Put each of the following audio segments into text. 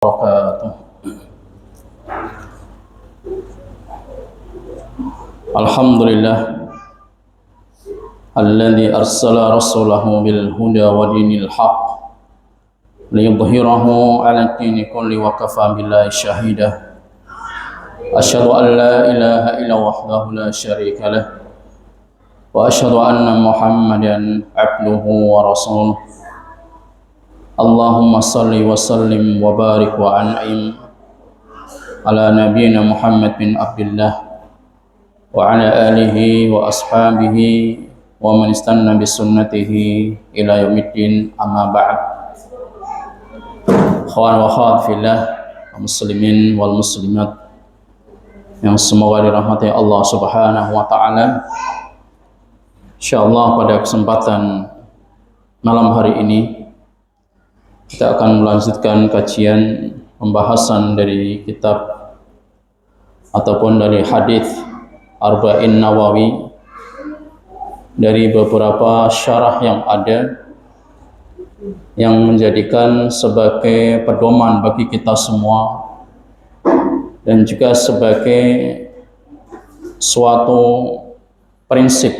wabarakatuh. Alhamdulillah alladzi arsala rasulahu bil huda wa dinil haqq liyudhhirahu 'ala ad-dini kulli wa kafa billahi shahida. Asyhadu an la ilaha illa wahdahu la syarika lah wa asyhadu anna Muhammadan 'abduhu wa rasuluh. Allahumma salli wa sallim wa barik wa an'im ala nabiyyina Muhammad bin Abdullah wa ala alihi wa ashabihi wa man istanna bi sunnatihi ila yaumiddin, amma ba'd. Akhwan wa akhwat fillah, muslimin wal muslimat yang semoga dirahmati Allah Subhanahu wa taala. Insyaallah pada kesempatan malam hari ini kita akan melanjutkan kajian pembahasan dari kitab ataupun dari hadis Arba'in Nawawi, dari beberapa syarah yang ada yang menjadikan sebagai pedoman bagi kita semua dan juga sebagai suatu prinsip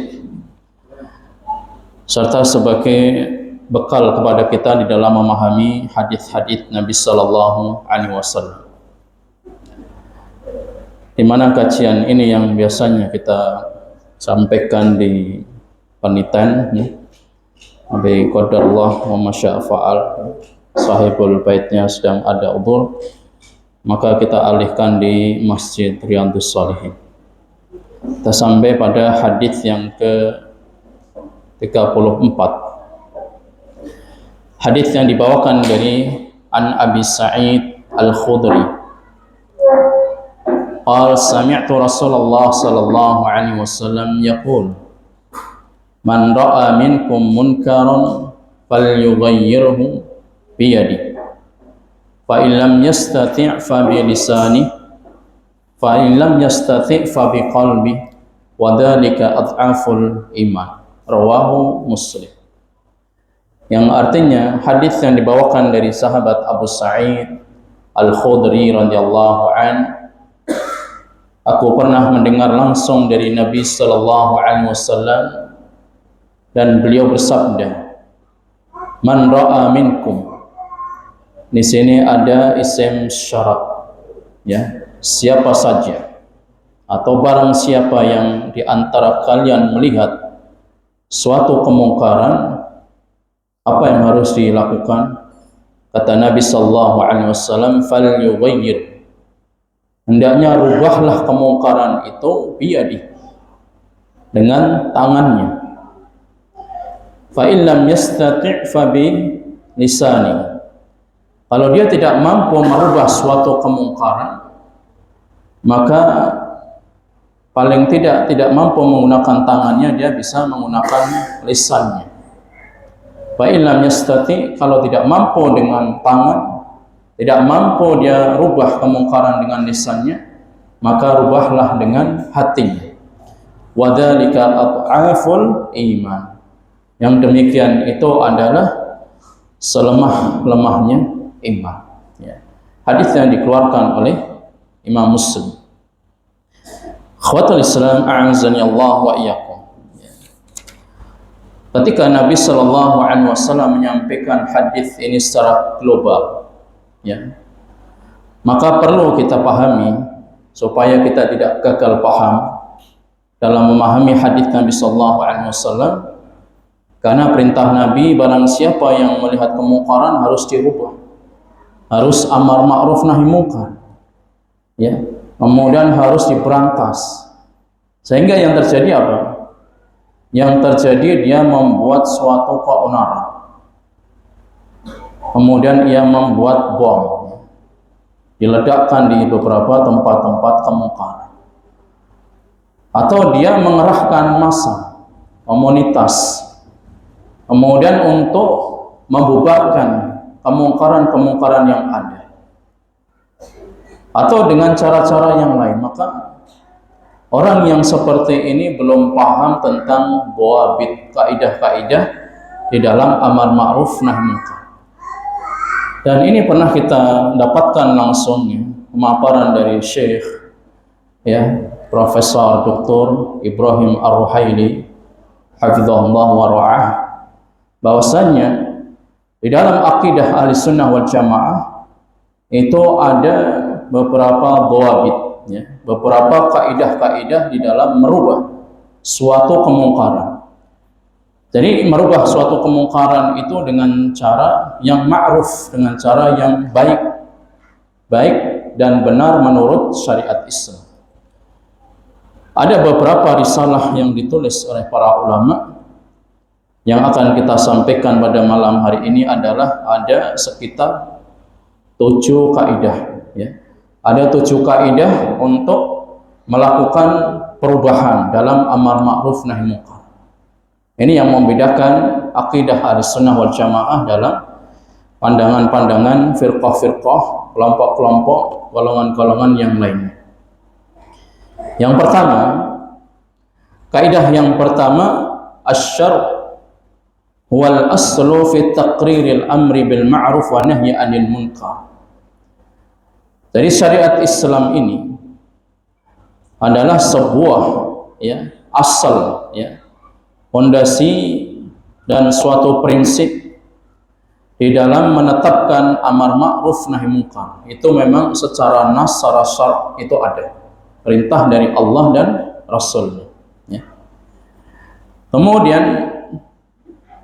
serta sebagai bekal kepada kita di dalam memahami hadis-hadis Nabi Sallallahu Alaihi Wasallam. Di mana kajian ini yang biasanya kita sampaikan di panitan, Abi qadarullah wa masya fa'al, sahibul baitnya sedang ada udzur, maka kita alihkan di Masjid Riyadhus Shalihin. Kita sampai pada hadis yang ke-34. Hadis yang dibawakan dari An Abi Sa'id Al-Khudri. Qala sami'tu Rasulullah sallallahu alaihi wasallam yaqul, man ra'a minkum munkaran falyughayyirhu bi yadihi, fa in lam yastati' fa bi lisanihi, fa in lam yastati' fa bi qalbihi, wa dzalika adhaful iman. Rawahu Muslim. Yang artinya hadis yang dibawakan dari sahabat Abu Sa'id Al-Khudri radhiyallahu an, aku pernah mendengar langsung dari Nabi sallallahu alaihi wasallam dan beliau bersabda, man ra'a minkum. Di sini ada isim syarat, ya, siapa saja atau barang siapa yang di antara kalian melihat suatu kemungkaran, apa yang harus dilakukan? Kata Nabi sallallahu alaihi wasallam, falyughayyir, hendaknya rubahlah kemungkaran itu biyadi, dengan tangannya. Fa in lam yastati' fa bi lisani, kalau dia tidak mampu merubah suatu kemungkaran, maka paling tidak mampu menggunakan tangannya, dia bisa menggunakan lisannya. Fa in lam yastati, kalau tidak mampu dengan tangan, tidak mampu dia rubah kemungkaran dengan lisannya, maka rubahlah dengan hatinya. Wa dzalika adhaful iman. Yang demikian itu adalah selemah-lemahnya iman. Ya. Hadis yang dikeluarkan oleh Imam Muslim. Akhwatul Islam, a'azzani Allah wa iyyakum. Ketika Nabi Sallallahu Alaihi Wasallam menyampaikan hadis ini secara global, ya, maka perlu kita pahami supaya kita tidak gagal paham dalam memahami hadis Nabi Sallallahu Alaihi Wasallam. Karena perintah Nabi, barang siapa yang melihat kemungkaran harus dirubah, harus amar ma'ruf nahi munkar, ya, kemudian harus diberantas. Sehingga yang terjadi apa? Yang terjadi dia membuat suatu keonaran, kemudian ia membuat bom, diledakkan di beberapa tempat-tempat kemungkaran, atau dia mengerahkan massa, komunitas, kemudian untuk membubarkan kemungkaran-kemungkaran yang ada, atau dengan cara-cara yang lain. Maka orang yang seperti ini belum paham tentang dhawabit, kaidah-kaidah di dalam amar ma'ruf nahi munkar. Dan ini pernah kita dapatkan langsung ya, pemaparan dari Syekh ya, Profesor Dr. Ibrahim Ar-Ruhaili hafizahullah wa ra'ah, bahwasanya di dalam akidah Ahlussunnah wal Jamaah itu ada beberapa dhawabit ya, beberapa kaidah-kaidah di dalam merubah suatu kemungkaran. Jadi merubah suatu kemungkaran itu dengan cara yang ma'ruf, dengan cara yang baik dan benar menurut syariat Islam. Ada beberapa risalah yang ditulis oleh para ulama. Yang akan kita sampaikan pada malam hari ini adalah ada sekitar 7 kaidah ya. Ada 7 kaidah untuk melakukan perubahan dalam amar ma'ruf nahi munkar. Ini yang membedakan akidah Ahlussunnah wal Jamaah dalam pandangan-pandangan firqah-firqah, kelompok-kelompok, golongan-golongan yang lainnya. Yang pertama, kaidah yang pertama, asy-syar' wal aslu fi taqriril amri bil ma'ruf wa nahyi 'anil munkar. Jadi syariat Islam ini adalah sebuah ya, asal ya, fondasi dan suatu prinsip di dalam menetapkan amar ma'ruf nahi munkar. Itu memang secara nas, secara syara' itu ada perintah dari Allah dan Rasul ya. Kemudian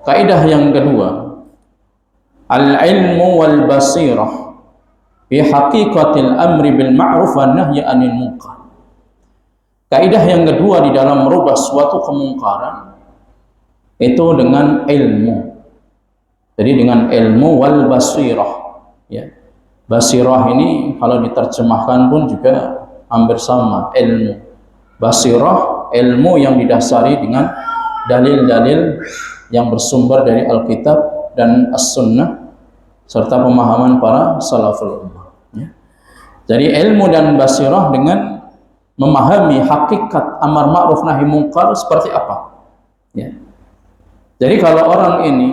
kaidah yang kedua, al-ilmu wal basirah fi haqiqatil amri bil ma'ruf wan nahyi 'anil munkar. Kaidah yang kedua di dalam merubah suatu kemungkaran itu dengan ilmu. Jadi dengan ilmu wal basirah ya. Basirah ini kalau diterjemahkan pun juga hampir sama, ilmu. Basirah, ilmu yang didasari dengan dalil-dalil yang bersumber dari Alkitab dan As-Sunnah serta pemahaman para salaful ummah ya. Jadi ilmu dan basirah dengan memahami hakikat amar ma'ruf nahi munkar seperti apa ya. Jadi kalau orang ini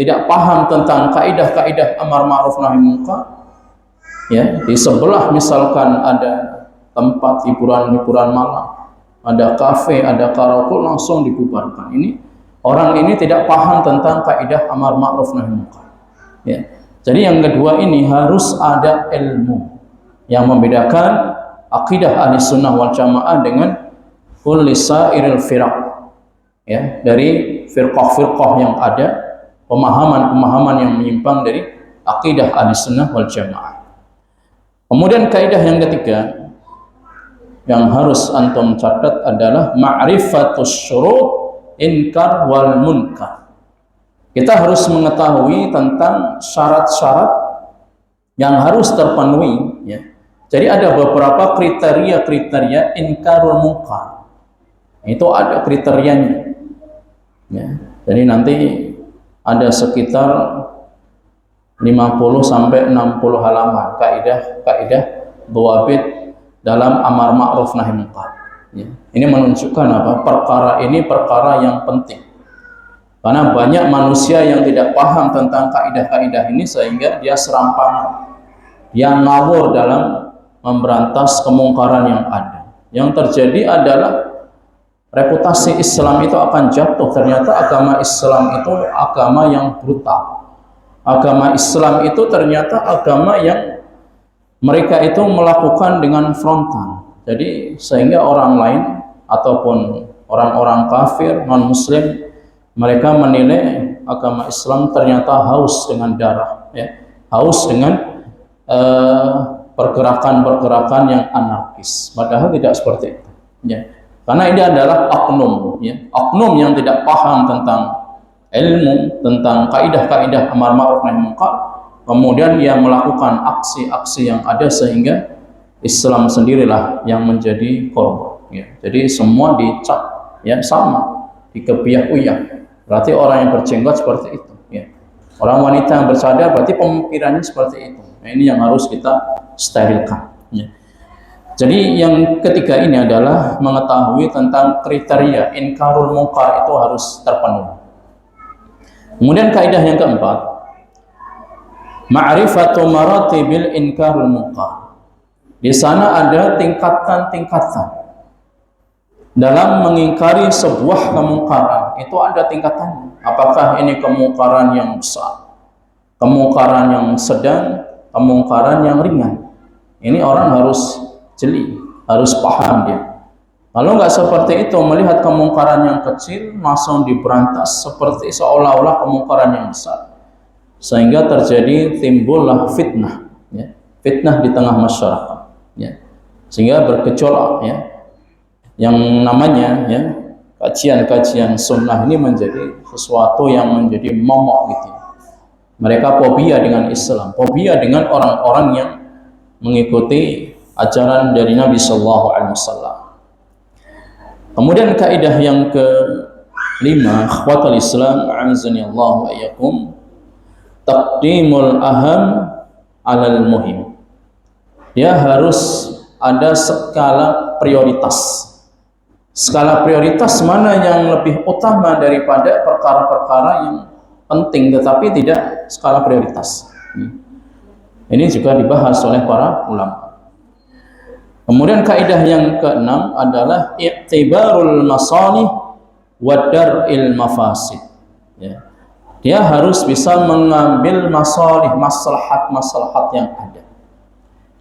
tidak paham tentang kaidah-kaidah amar ma'ruf nahi munkar ya, di sebelah misalkan ada tempat hiburan malam, ada kafe, ada karaoke, langsung dibubarkan. Ini orang ini tidak paham tentang kaidah amar ma'ruf nahi munkar ya. Jadi yang kedua ini harus ada ilmu yang membedakan akidah Ahlussunnah wal Jamaah dengan kulli sairil firaq ya, dari firqah-firqah yang ada, pemahaman-pemahaman yang menyimpang dari akidah Ahlussunnah wal Jamaah. Kemudian kaidah yang ketiga yang harus antum catat adalah ma'rifatus syurut inkar wal munkar. Kita harus mengetahui tentang syarat-syarat yang harus terpenuhi ya. Jadi ada beberapa kriteria-kriteria inkarul munkar. Itu ada kriterianya ya. Jadi nanti ada sekitar 50 sampai 60 halaman kaidah dhawabit dalam amar ma'ruf nahi munkar ya. Ini menunjukkan apa? Perkara ini perkara yang penting. Karena banyak manusia yang tidak paham tentang kaidah-kaidah ini sehingga dia serampangan, dia ngawur dalam memberantas kemungkaran yang ada. Yang terjadi adalah reputasi Islam itu akan jatuh. Ternyata agama Islam itu agama yang brutal. Agama Islam itu ternyata agama yang mereka itu melakukan dengan frontal. Jadi sehingga orang lain ataupun orang-orang kafir, non-muslim, mereka menilai agama Islam ternyata haus dengan darah ya. Haus dengan pergerakan-pergerakan yang anarkis. Padahal tidak seperti itu ya. Karena ini adalah oknum ya. Oknum yang tidak paham tentang ilmu, tentang kaidah-kaidah amar ma'ruf nahi munkar, kemudian dia melakukan aksi-aksi yang ada sehingga Islam sendirilah yang menjadi korban ya. Jadi semua dicap ya sama, dikebiah-uyah. Berarti orang yang berjenggot seperti itu ya. Orang wanita yang bercadar berarti pemikirannya seperti itu. Nah, ini yang harus kita sterilkan ya. Jadi yang ketiga ini adalah mengetahui tentang kriteria inkarul munkar itu harus terpenuhi. Kemudian kaidah yang keempat, ma'rifatu maratibil inkarul munkar. Di sana ada tingkatan-tingkatan dalam mengingkari sebuah kemungkaran. Itu ada tingkatannya. Apakah ini kemungkaran yang besar, kemungkaran yang sedang, kemungkaran yang ringan? Ini orang harus jeli, harus paham dia. Kalau nggak seperti itu, melihat kemungkaran yang kecil langsung diberantas seperti seolah-olah kemungkaran yang besar, sehingga terjadi timbullah fitnah, ya. Fitnah di tengah masyarakat, ya. Sehingga bergejolak, ya. Yang namanya, ya, kajian-kajian sunnah ini menjadi sesuatu yang menjadi momok gitu. Mereka fobia dengan Islam, fobia dengan orang-orang yang mengikuti ajaran dari Nabi Sallallahu Alaihi Wasallam. Kemudian kaidah yang kelima, ikhwatul Islam, a'azzani Allah wa iyyakum, taqdimul aham alal muhim. Dia harus ada skala prioritas. Skala prioritas mana yang lebih utama daripada perkara-perkara yang penting tetapi tidak skala prioritas. Ini juga dibahas oleh para ulama. Kemudian kaidah yang keenam adalah i'tibarul masalih wa dar'il mafasid. Ya. Dia harus bisa mengambil masalih, maslahat-maslahat yang ada.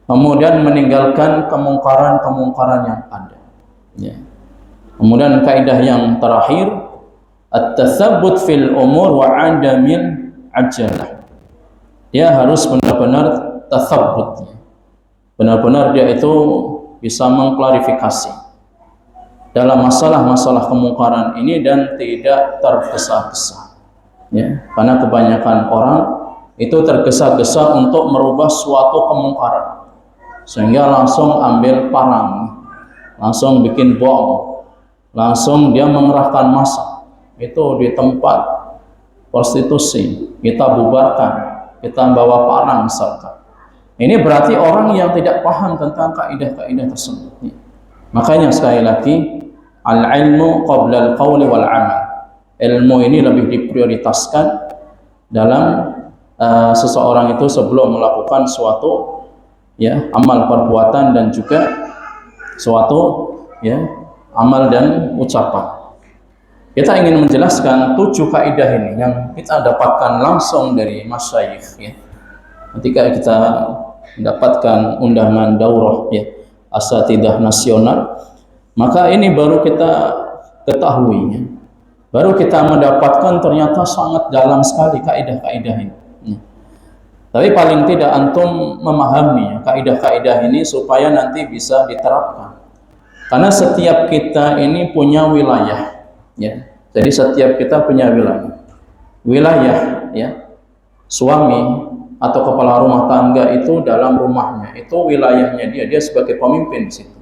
Kemudian meninggalkan kemungkaran-kemungkaran yang ada. Ya. Kemudian kaidah yang terakhir, at-tatsabbut fil umur wa 'adamil ajalah. Dia harus benar-benar tatsabbut. Benar-benar dia itu bisa mengklarifikasi dalam masalah-masalah kemungkaran ini dan tidak tergesa-gesa, ya. Karena kebanyakan orang itu tergesa-gesa untuk merubah suatu kemungkaran sehingga langsung ambil parang, langsung bikin bom, langsung dia mengerahkan massa itu di tempat prostitusi, kita bubarkan, kita bawa parang misalkan. Ini berarti orang yang tidak paham tentang kaidah-kaidah tersebut. Makanya sekali lagi, al-ilmu qabla al-qawli wal amal. Ilmu ini lebih diprioritaskan dalam seseorang itu sebelum melakukan suatu, ya, amal perbuatan dan juga suatu, ya, amal dan ucapan. Kita ingin menjelaskan 7 kaidah ini yang kita dapatkan langsung dari masyayikh, ya. Ketika kita mendapatkan undangan daurah, ya, asatidah nasional, maka ini baru kita ketahui, ya. Baru kita mendapatkan ternyata sangat dalam sekali kaidah-kaidah ini, ya. Tapi paling tidak antum memahami kaidah-kaidah ini supaya nanti bisa diterapkan. Karena setiap kita ini punya wilayah, ya. Jadi setiap kita punya wilayah, ya. Suami atau kepala rumah tangga itu dalam rumahnya, itu wilayahnya dia sebagai pemimpin di situ.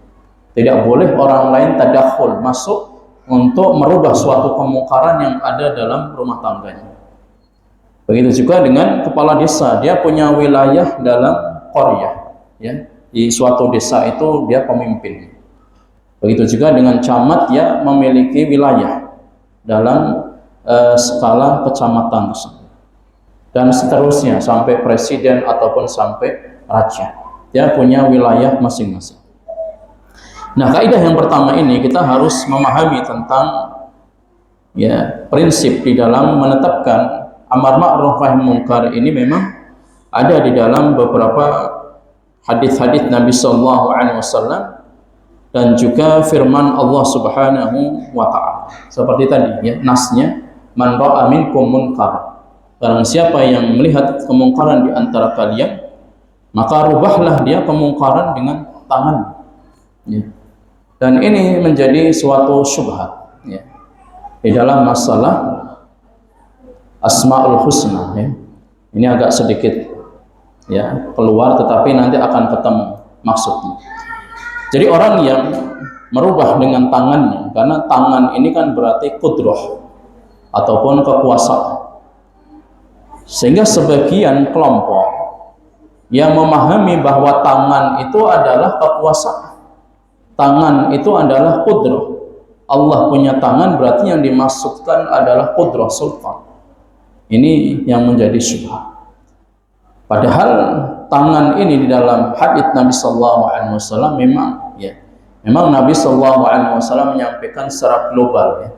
Tidak boleh orang lain tadakhul, masuk untuk merubah suatu kemungkaran yang ada dalam rumah tangganya. Begitu juga dengan kepala desa, dia punya wilayah dalam qaryah, ya. Di suatu desa itu dia pemimpin. Begitu juga dengan camat, dia memiliki wilayah dalam skala kecamatan tersebut. Dan seterusnya sampai presiden ataupun sampai raja, dia punya wilayah masing-masing. Nah, kaidah yang pertama ini kita harus memahami tentang, ya, prinsip di dalam menetapkan amar ma'ruf nahi munkar ini memang ada di dalam beberapa hadis-hadis Nabi Sallallahu Alaihi Wasallam dan juga firman Allah Subhanahu Wa Taala. Seperti tadi, ya, nasnya, man ra'a minkum munkar. Barang siapa yang melihat kemungkaran di antara kalian, maka rubahlah dia kemungkaran dengan tangan, ya. Dan ini menjadi suatu syubhat, ya, di dalam masalah Asmaul Husna, ya. Ini agak sedikit, ya, keluar tetapi nanti akan ketemu maksudnya. Jadi orang yang merubah dengan tangannya, karena tangan ini kan berarti kudrah ataupun kekuasaan. Sehingga sebagian kelompok yang memahami bahwa tangan itu adalah kekuasaan, tangan itu adalah qudrah. Allah punya tangan berarti yang dimaksudkan adalah qudrah, sultan. Ini yang menjadi syubhat. Padahal tangan ini di dalam hadits Nabi Sallallahu Alaihi Wasallam memang Nabi Sallallahu Alaihi Wasallam menyampaikan secara global ya.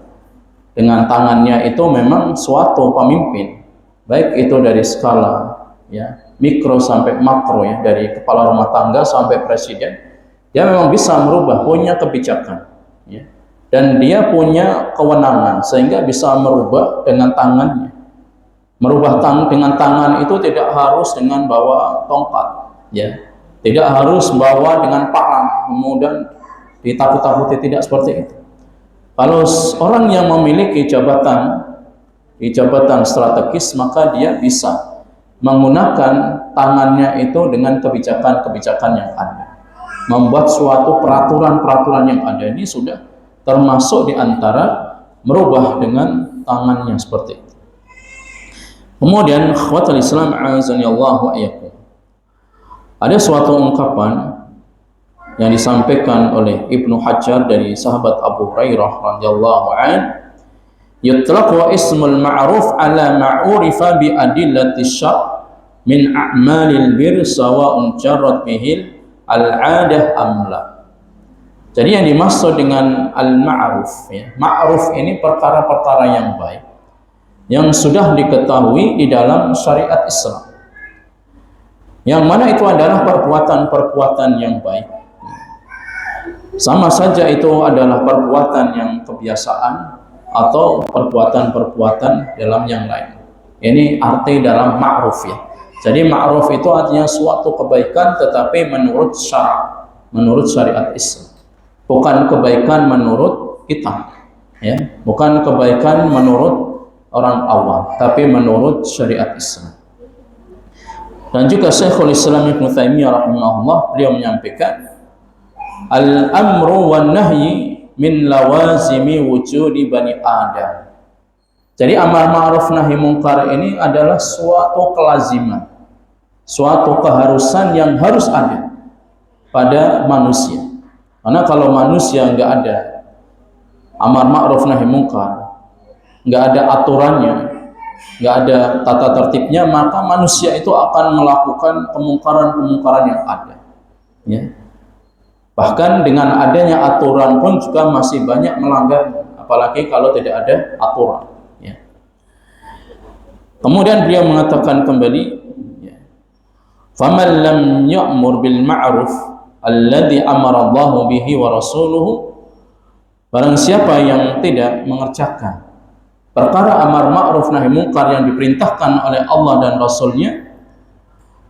Dengan tangannya itu memang suatu pemimpin, baik itu dari skala ya mikro sampai makro ya, dari kepala rumah tangga sampai presiden, dia memang bisa merubah, punya kebijakan ya. Dan dia punya kewenangan sehingga bisa merubah dengan tangannya. Merubah dengan tangan itu tidak harus dengan bawa tongkat ya, tidak harus bawa dengan parang kemudian ditakut-takuti, tidak seperti itu. Kalau orang yang memiliki jabatan strategis, maka dia bisa menggunakan tangannya itu dengan kebijakan-kebijakan yang ada, membuat suatu peraturan-peraturan yang ada. Ini sudah termasuk di antara merubah dengan tangannya seperti itu. Kemudian ikhwatul Islam azanillahu wa iyyakum, ada suatu ungkapan yang disampaikan oleh Ibnu Hajar dari sahabat Abu Hurairah radhiyallahu an, yutlaqu ismul ma'ruf ala ma'urifa bi adillati syar' min a'malil bir sawa'un jarrat bihil al-'adah am la. Jadi yang dimaksud dengan al-ma'ruf ya, ma'ruf ini perkara-perkara yang baik yang sudah diketahui di dalam syariat Islam, yang mana itu adalah perbuatan-perbuatan yang baik. Sama saja itu adalah perbuatan yang kebiasaan atau perbuatan-perbuatan dalam yang lain. Ini arti dalam ma'ruf ya. Jadi ma'ruf itu artinya suatu kebaikan tetapi menurut syara', menurut syariat Islam. Bukan kebaikan menurut kita ya, bukan kebaikan menurut orang awam, tapi menurut syariat Islam. Dan juga Syekhul Islam Ibnu Taimiyah rahimahullah, beliau menyampaikan al-amru wan nahyi min lawazimi wujudi bani Adam. Jadi amar ma'ruf nahi mungkar ini adalah suatu kelaziman, suatu keharusan yang harus ada pada manusia. Karena kalau manusia nggak ada amar ma'ruf nahi mungkar, nggak ada aturannya, nggak ada tata tertibnya, maka manusia itu akan melakukan kemungkaran-kemungkaran yang ada ya. Bahkan dengan adanya aturan pun juga masih banyak melanggar, apalagi kalau tidak ada aturan ya. Kemudian beliau mengatakan kembali ya, faman lam ya'mur bil ma'ruf alladhi amara Allahu bihi wa rasuluhu, barang siapa yang tidak mengerjakan perkara amar ma'ruf nahi munkar yang diperintahkan oleh Allah dan Rasulnya,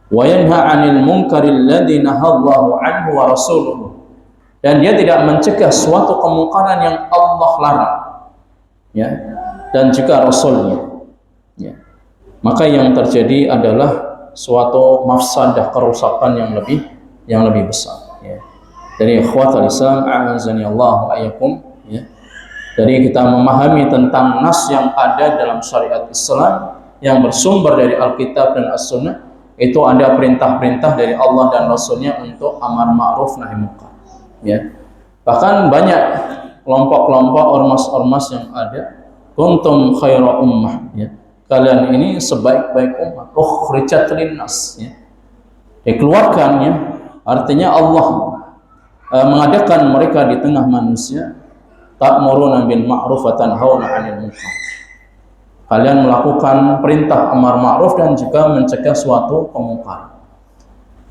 wa yanha 'anil munkaril ladzi nahallahu anhu wa rasuluhu, dan dia tidak mencegah suatu kemungkaran yang Allah larang ya, dan juga Rasulnya ya, maka yang terjadi adalah suatu mafsadah, kerusakan yang lebih besar ya. Dari ikhwatul Islam a'azani Allah wa iyyakum ya. Jadi kita memahami tentang nas yang ada dalam syariat Islam yang bersumber dari Alkitab dan As-Sunnah, itu ada perintah-perintah dari Allah dan Rasulnya untuk amar ma'ruf nahi munkar ya. Bahkan banyak kelompok-kelompok ormas-ormas yang ada, kuntum khaira ummah ya, kalian ini sebaik-baik umat, ukhrijat linnas ya, dikeluarkan ya, artinya Allah mengadakan mereka di tengah manusia, ta'muruna bil ma'ruf wa tanhauna 'anil munkar. Kalian melakukan perintah amar ma'ruf dan juga mencegah suatu kemungkaran.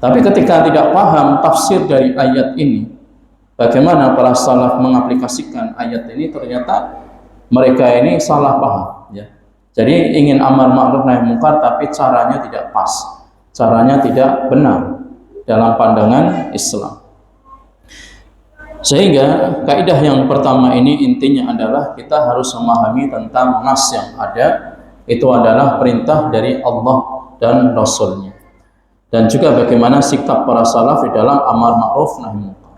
Tapi ketika tidak paham tafsir dari ayat ini, bagaimana para salaf mengaplikasikan ayat ini, ternyata mereka ini salah paham ya. Jadi ingin amar ma'ruf nahi munkar tapi caranya tidak pas, caranya tidak benar dalam pandangan Islam. Sehingga kaidah yang pertama ini intinya adalah kita harus memahami tentang nas yang ada, itu adalah perintah dari Allah dan Rasulnya, dan juga bagaimana sikap para salaf di dalam amar ma'ruf nahi munkar.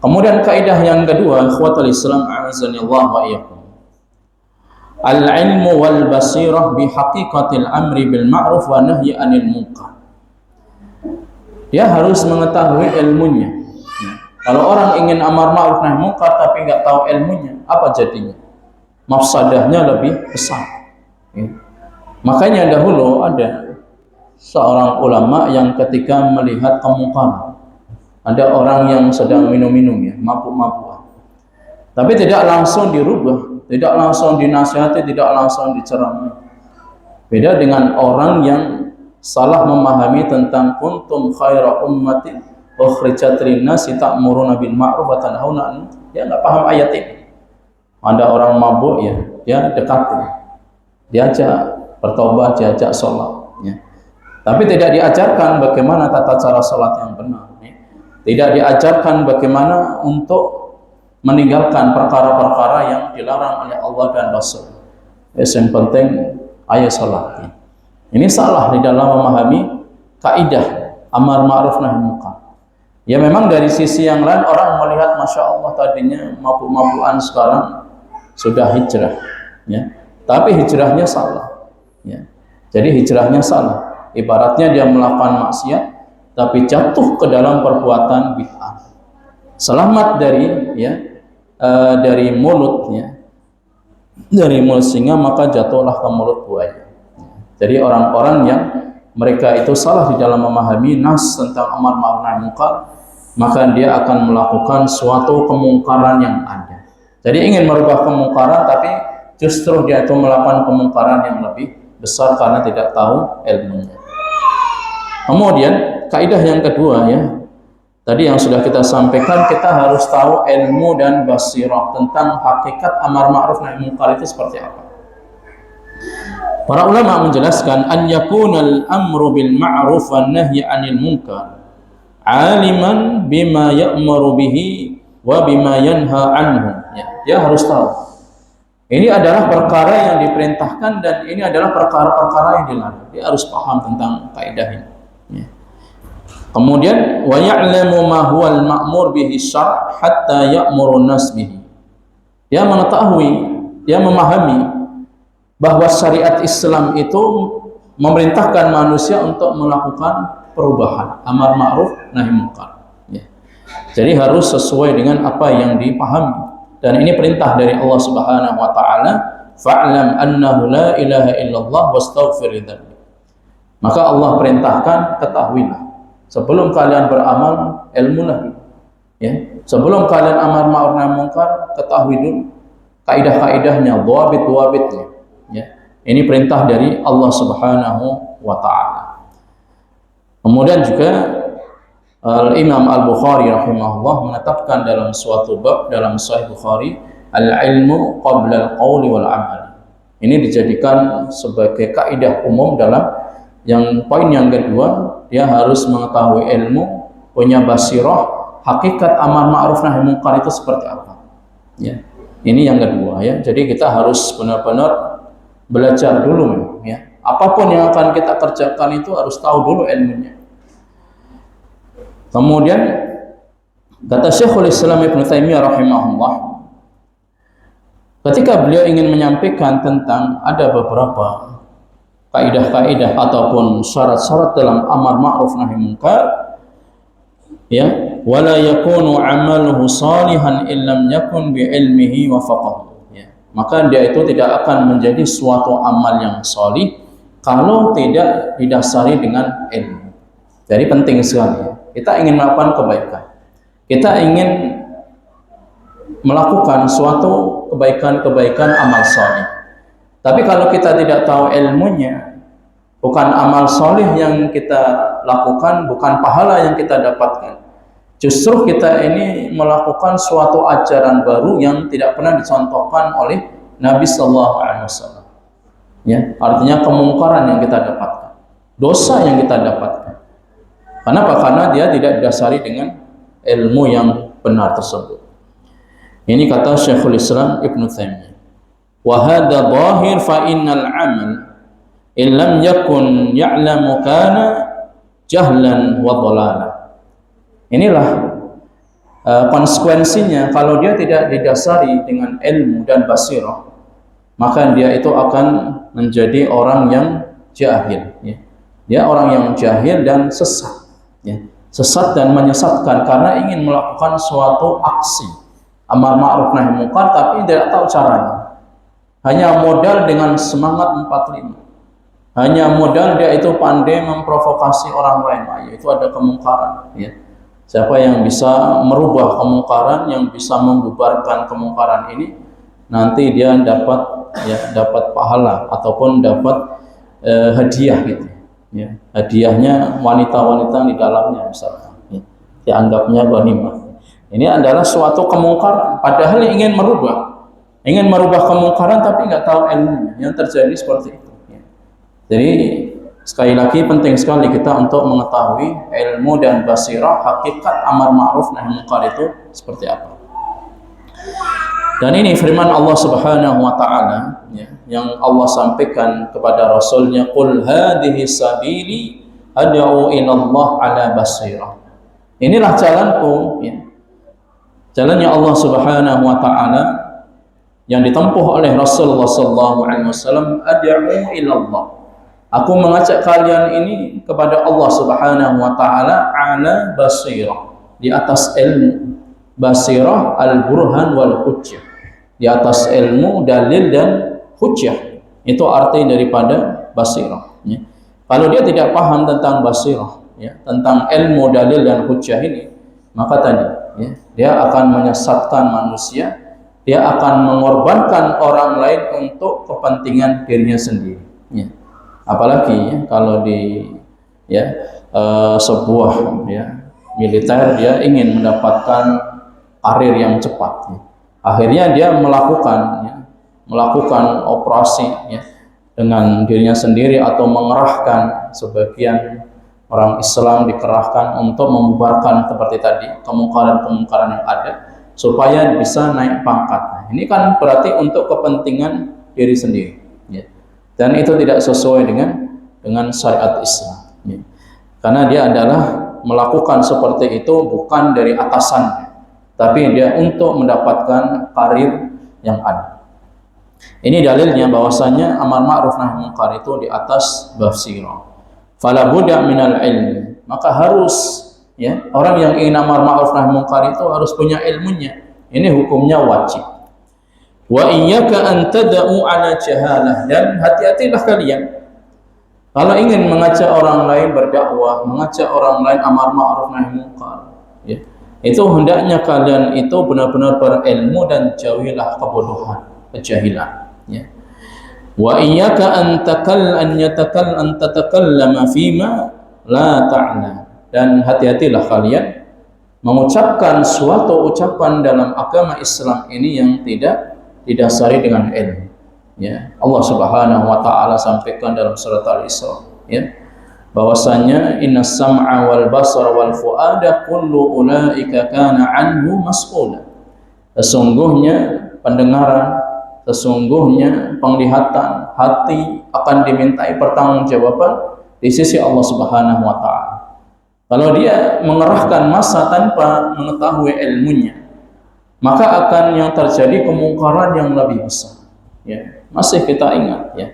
Kemudian kaidah yang kedua, ikhwatul Islam a'azanillahu wa iyyakum, al-ilmu wal basirah bi haqiqatil amri bil ma'ruf wa nahyi 'anil munkar. Dia harus mengetahui ilmunya. Kalau orang ingin amar ma'ruf nahi munkar tapi nggak tahu ilmunya, apa jadinya? Mafsadahnya lebih besar. Ya. Makanya dahulu ada seorang ulama yang ketika melihat kemungkaran, ada orang yang sedang minum-minum ya, mabuk-mabukan, tapi tidak langsung dirubah, tidak langsung dinasihati, tidak langsung diceramai. Beda dengan orang yang salah memahami tentang kuntum khaira ummatin ukhrijat lin-nasi ta'muruna bil ma'ruf wa tanhauna 'anil munkar. Dia enggak paham ayat ini. Ada orang mabuk ya, dia dekati, diajak bertobat, diajak sholat ya. Tapi tidak diajarkan bagaimana tata cara sholat yang benar ya. Tidak diajarkan bagaimana untuk meninggalkan perkara-perkara yang dilarang oleh Allah dan Rasul. Yang penting ayo sholat ya. Ini salah di dalam memahami kaidah amar ma'ruf nahi munkar. Ya memang dari sisi yang lain orang melihat Masya Allah tadinya mabuk-mabukan sekarang sudah hijrah ya. Tapi hijrahnya salah ya. Jadi hijrahnya salah. Ibaratnya dia melakukan maksiat tapi jatuh ke dalam perbuatan bid'ah. Selamat dari ya dari mulutnya, dari mulut singa maka jatuhlah ke mulut buaya. Jadi orang-orang yang mereka itu salah di dalam memahami nas tentang amar ma'ruf nahi munkar, maka dia akan melakukan suatu kemungkaran yang ada. Jadi ingin merubah kemungkaran, tapi justru dia itu melakukan kemungkaran yang lebih besar karena tidak tahu ilmunya. Kemudian kaidah yang kedua ya, tadi yang sudah kita sampaikan, kita harus tahu ilmu dan basirah tentang hakikat amar ma'ruf nahi munkar itu seperti apa. Para ulama menjelaskan an yakunal amru bil ma'ruf wan nahyi 'anil munkar aliman bima ya'muru bihi wa bima yanha anhu ya, dia harus tahu ini adalah perkara yang diperintahkan dan ini adalah perkara-perkara yang dilarang. Dia harus paham tentang kaidah ini ya. Kemudian wa ya'lamu ma huwal ma'mur bihi syar' hatta ya'muru nas bihi. Dia mengetahui, dia memahami bahwa syariat Islam itu memerintahkan manusia untuk melakukan perubahan, amar ma'ruf nahi munkar ya. Jadi harus sesuai dengan apa yang dipahami, dan ini perintah dari Allah Subhanahu wa taala, fa'lam annahu la ilaha illallah wastaghfir lidzambik. Maka Allah perintahkan, ketahuilah sebelum kalian beramal, ilmulah dulu ya. Sebelum kalian amar ma'ruf nahi munkar, ketahui dulu kaidah-kaidahnya, dhawabit-dhawabitnya ya. Ini perintah dari Allah Subhanahu wa taala. Kemudian juga Imam Al-Bukhari rahimahullah menetapkan dalam suatu bab dalam Sahih Bukhari, al-ilmu qabla al-qawli wal amal. Ini dijadikan sebagai kaidah umum dalam yang poin yang kedua, dia harus mengetahui ilmu, punya basirah, hakikat amar ma'ruf nahi munkar itu seperti apa. Ya. Ini yang kedua ya. Jadi kita harus benar-benar belajar dulu ya. Apapun yang akan kita kerjakan itu harus tahu dulu ilmunya. Kemudian kata Syekhul Islam Ibnu Taimiyah rahimahullah, ketika beliau ingin menyampaikan tentang ada beberapa kaidah-kaidah ataupun syarat-syarat dalam amar ma'ruf nahi munkar ya, wala yakunu amaluhu salihan illam yakun bi ilmihi wa faqahu ya. Maka dia itu tidak akan menjadi suatu amal yang salih kalau tidak didasari dengan ilmu. Jadi penting sekali ya. Kita ingin melakukan kebaikan, kita ingin melakukan suatu kebaikan-kebaikan amal salih. Tapi kalau kita tidak tahu ilmunya, bukan amal salih yang kita lakukan, bukan pahala yang kita dapatkan. Justru kita ini melakukan suatu ajaran baru yang tidak pernah dicontohkan oleh Nabi Sallallahu Alaihi Wasallam. Ya, artinya kemungkaran yang kita dapatkan, dosa yang kita dapatkan. Kenapa? Karena dia tidak didasari dengan ilmu yang benar tersebut. Ini kata Syekhul Islam Ibnu Taimiyah. Wa hadza dhahir fa innal amal in lam yakun ya'lamu kana jahlan wa dhalalah. Inilah konsekuensinya kalau dia tidak didasari dengan ilmu dan basirah, maka dia itu akan menjadi orang yang jahil ya. Dia orang yang jahil dan sesat ya. Sesat dan menyesatkan karena ingin melakukan suatu aksi amar ma'ruf nahi munkar tapi tidak tahu caranya. Hanya modal dengan semangat 45. hanya modal dia itu pandai memprovokasi orang lain, itu ada kemungkaran, ya. Siapa yang bisa merubah kemungkaran, yang bisa membubarkan kemungkaran ini, nanti dia dapat pahala ataupun dapat hadiah gitu, ya. Hadiahnya wanita-wanita di dalamnya misalkan, ya. Dianggapnya ghanimah. Ini adalah suatu kemungkaran, padahal ingin merubah kemungkaran tapi nggak tahu ilmunya. Yang terjadi seperti itu. Jadi sekali lagi penting sekali kita untuk mengetahui ilmu dan basirah hakikat amar ma'ruf nahi munkar itu seperti apa. Dan ini firman Allah Subhanahu wa taala, ya, yang Allah sampaikan kepada Rasulnya, qul hadhihi sabili ad'u ila Allah ala basirah. Inilah jalanku, ya. Jalannya Allah Subhanahu wa taala yang ditempuh oleh Rasulullah sallallahu alaihi wasallam, ad'u ila Allah. Aku mengajak kalian ini kepada Allah Subhanahu wa taala ala basirah, di atas ilmu. Basirah al-burhan wal hujjah. Di atas ilmu, dalil dan hujjah. Itu arti daripada basirah, ya. Kalau dia tidak paham tentang basirah, ya, tentang ilmu, dalil dan hujjah ini, maka tadi, ya, dia akan menyesatkan manusia, dia akan mengorbankan orang lain untuk kepentingan dirinya sendiri, ya. Apalagi, ya, kalau di sebuah, ya, militer, dia ingin mendapatkan karir yang cepat, ya. Akhirnya dia melakukan operasi, ya, dengan dirinya sendiri atau mengerahkan sebagian orang Islam, dikerahkan untuk membubarkan seperti tadi kemungkaran-kemungkaran yang ada supaya bisa naik pangkat. Nah, ini kan berarti untuk kepentingan diri sendiri, ya. Dan itu tidak sesuai dengan syariat Islam, ya. Karena dia adalah melakukan seperti itu bukan dari atasannya, tapi dia untuk mendapatkan karir yang ada. Ini dalilnya bahwasanya amar ma'ruf nahi munkar itu di atas basirah. Fala budda minal ilmi. Maka harus, ya, orang yang ingin amar ma'ruf nahi munkar itu harus punya ilmunya. Ini hukumnya wajib. Wa iyyaka an tad'u ala jahalah, dan hati-hatilah kalian kalau ingin mengajak orang lain berdakwah, mengajak orang lain amar ma'ruf nahi munkar, ya. Itu hendaknya kalian itu benar-benar berilmu dan jauhilah kebodohan, kejahilan, ya. Wa iyyaka an tatakallama fima la ta'lam, dan hati-hatilah kalian mengucapkan suatu ucapan dalam agama Islam ini yang tidak didasari dengan ilmu, ya. Allah Subhanahu wa taala sampaikan dalam surat Al-Isra, ya, bahwasanya innas sam'a wal basara wal fuada kullu ulaika kana anhu mas'ula. Sesungguhnya pendengaran, sesungguhnya penglihatan, hati akan dimintai pertanggungjawaban di sisi Allah Subhanahu wa taala. Kalau dia mengerahkan massa tanpa mengetahui ilmunya, maka akan yang terjadi kemungkaran yang lebih besar, ya. Masih kita ingat, ya,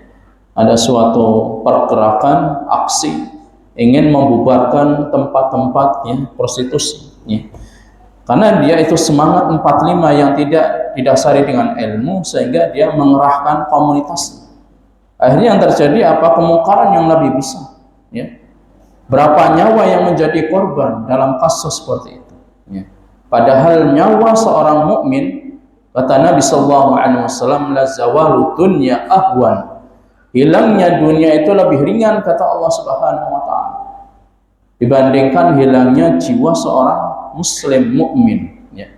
ada suatu pergerakan aksi ingin membubarkan tempat-tempat, ya, prostitusi, ya. Karena dia itu semangat 45 yang tidak didasari dengan ilmu, sehingga dia mengerahkan komunitas. Akhirnya yang terjadi apa? Kemungkaran yang lebih besar, ya. Berapa nyawa yang menjadi korban dalam kasus seperti itu, ya. Padahal nyawa seorang mukmin, kata Nabi sallallahu alaihi wasallam, la zawalu dunya ahwan. Hilangnya dunia itu lebih ringan, kata Allah Subhanahu wa taala, dibandingkan hilangnya jiwa seorang muslim mukmin, ya.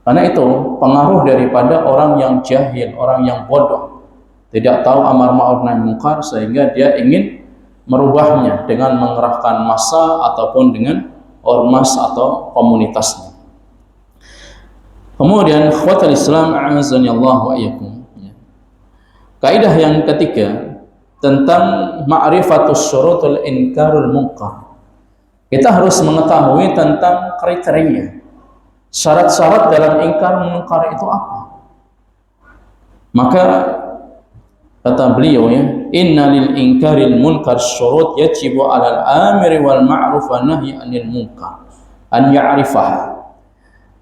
Karena itu pengaruh daripada orang yang jahil, orang yang bodoh, tidak tahu amar ma'ruf nahi munkar, sehingga dia ingin merubahnya dengan mengerahkan massa ataupun dengan ormas atau komunitasnya. Kemudian ikhwatul Islam a'azzani Allah wa iyyakum, ya. Kaidah yang ketiga tentang ma'rifatus syurutul inkarul munkar. Kita harus mengetahui tentang kriteria, syarat-syarat dalam ingkar munkar itu apa. Maka kata beliau, ya, inna lil inkaril munkar syurut yajibu 'alal amiri wal ma'ruf wa nahyi 'anil munkar an ya'rifah.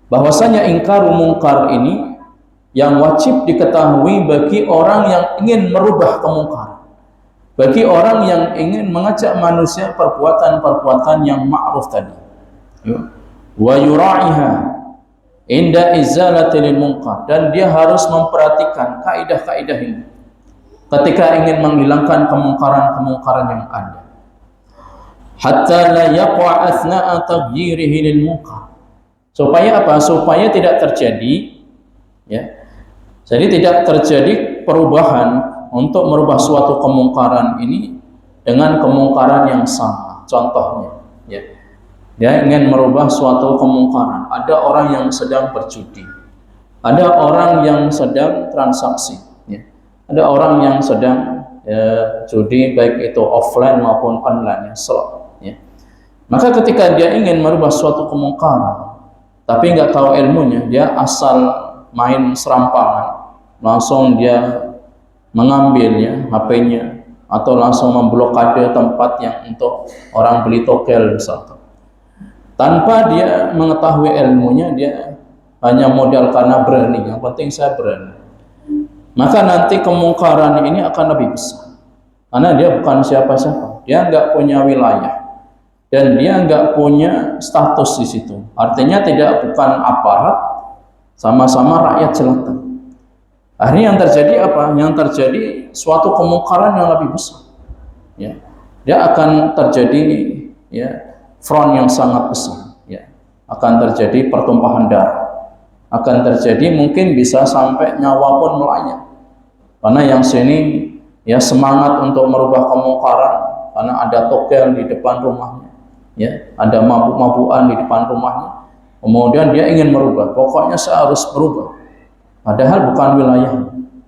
Bahwasanya ingkar munkar ini yang wajib diketahui bagi orang yang ingin merubah kemungkaran. bagi orang yang ingin mengajak manusia perbuatan-perbuatan yang ma'ruf tadi. Wa yura'iha inda izalatil munkar, dan dia harus memperhatikan kaidah-kaidah ini ketika ingin menghilangkan kemungkaran-kemungkaran yang ada. Hatta la yaqa' athna'a taghyirihi lil munkar. Supaya apa? Supaya tidak terjadi, ya. Jadi tidak terjadi perubahan untuk merubah suatu kemungkaran ini dengan kemungkaran yang sama. Contohnya, ya. Dia ingin merubah suatu kemungkaran. Ada orang yang sedang berjudi. Ada orang yang sedang transaksi, ya. Ada orang yang sedang judi, baik itu offline maupun online, slot, ya. Maka ketika dia ingin merubah suatu kemungkaran tapi nggak tahu ilmunya, dia asal main serampangan, langsung dia mengambilnya HP-nya atau langsung memblokade tempat yang untuk orang beli togel misalkan. Tanpa dia mengetahui ilmunya, dia hanya modal karena berani, yang penting saya berani. Maka nanti kemungkaran ini akan lebih besar, karena dia bukan siapa-siapa, dia nggak punya wilayah, dan dia nggak punya status di situ. Artinya bukan aparat, sama-sama rakyat jelata. Akhirnya yang terjadi apa? Yang terjadi suatu kemungkaran yang lebih besar. Ya, dia akan terjadi, ya, front yang sangat besar. Ya, akan terjadi pertumpahan darah. Akan terjadi mungkin bisa sampai nyawa pun melayang. Karena yang sini ya semangat untuk merubah kemungkaran karena ada togel di depan rumahnya, ya, ada mabuk-mabukan di depan rumahnya. Kemudian dia ingin merubah, pokoknya saya harus berubah. Padahal bukan wilayah,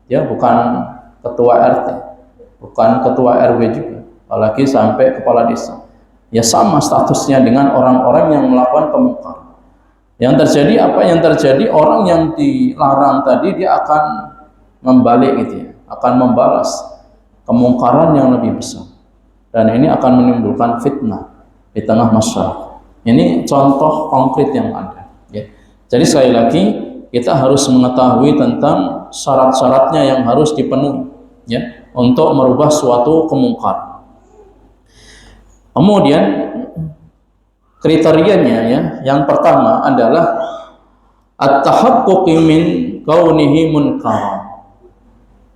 ya, bukan ketua RT, bukan ketua RW juga, apalagi sampai kepala desa. Ya sama statusnya dengan orang-orang yang melakukan kemungkaran. Yang terjadi apa? Yang terjadi orang yang dilarang tadi dia akan membalik gitu, ya, akan membalas kemungkaran yang lebih besar, dan ini akan menimbulkan fitnah di tengah masyarakat. Ini contoh konkret yang ada, ya. Jadi sekali lagi kita harus mengetahui tentang syarat-syaratnya yang harus dipenuhi, ya, untuk merubah suatu kemungkaran. Kemudian kriterianya, ya, yang pertama adalah at-tahaqquq min kaunihi munkaran.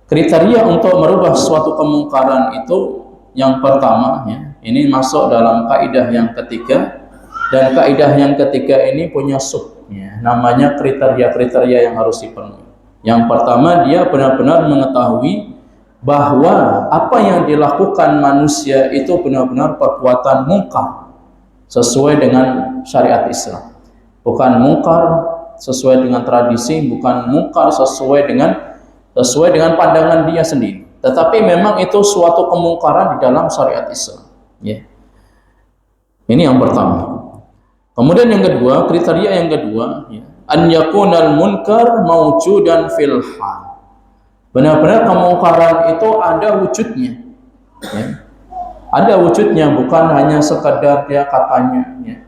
Kriteria untuk merubah suatu kemungkaran itu yang pertama, ya, ini masuk dalam kaidah yang ketiga, dan kaidah yang ketiga ini punya sub, ya, namanya kriteria-kriteria yang harus dipenuhi. Yang pertama, dia benar-benar mengetahui bahwa apa yang dilakukan manusia itu benar-benar perbuatan mungkar sesuai dengan syariat Islam. Bukan mungkar sesuai dengan tradisi, bukan mungkar sesuai dengan pandangan dia sendiri, tetapi memang itu suatu kemungkaran di dalam syariat Islam, ya. Ini yang pertama. Kemudian yang kedua, kriteria yang kedua, ya, an yakunal munkar mawjudan fil hal. Benar-benar kemungkaran itu ada wujudnya, ya. Ada wujudnya, bukan hanya sekadar dia katanya, ya,